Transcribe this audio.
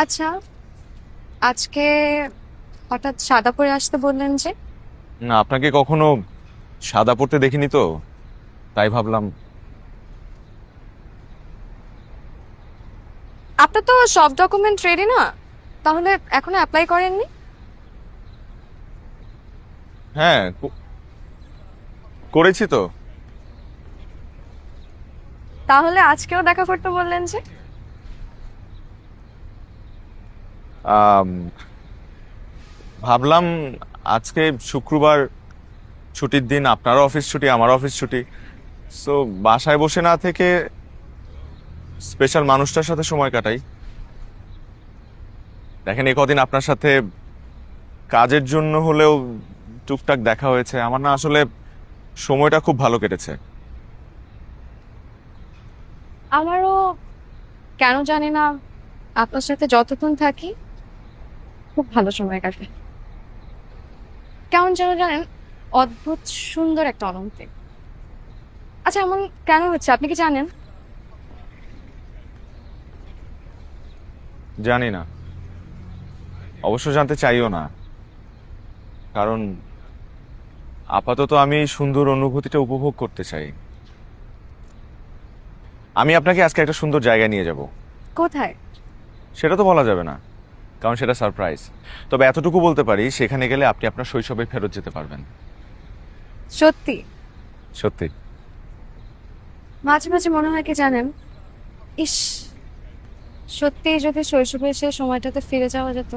আচ্ছা, আজকে হঠাৎ সাদা পরে আসতে বললেন যে? না, আপনাকে কখনো সাদা পড়তে দেখিনি তো, তাই ভাবলাম। আপনার তো সব ডকুমেন্ট রেডি না? তাহলে এখনো অ্যাপ্লাই করেননি? হ্যাঁ, করেছি তো। তাহলে আজকেও দেখা করতে বললেন যে? আম, ভাবলাম আজকে শুক্রবার, ছুটির দিন, আপনারও অফিস ছুটি, আমারও অফিস ছুটি। সো বাসায় বসে না থেকে স্পেশাল মানুষটার সাথে সময় কাটাই। দেখেন, এই কদিন আপনার সাথে কাজের জন্য হলেও টুকটাক দেখা হয়েছে, আমার না আসলে সময়টা খুব ভালো কেটেছে। আমারও কেন জানি না, আপনার সাথে যতক্ষণ থাকি খুব ভালো সময় কাটে। কেমন যেন জানেন, অদ্ভুত সুন্দর একটা অনুভূতি। আচ্ছা, এমন কেন হচ্ছে আপনি কি জানেন? জানি না, অবশ্য জানতে চাইও না, কারণ আপাতত আমি এই সুন্দর অনুভূতিটা উপভোগ করতে চাই। আমি আপনাকে আজকে একটা সুন্দর জায়গায় নিয়ে যাব। কোথায়? সেটা তো বলা যাবে না, কারণ সেটা সারপ্রাইজ। তবে এতটুকু বলতে পারি, সেখানে গেলে আপনি আপনার শৈশবে ফেরত যেতে পারবেন। সত্যি? সত্যি। মাঝে মাঝে মনে হয় কি জানেন, ইস, সত্যিই যদি শৈশবের সেই সময়টাতে ফিরে যাওয়া যেত।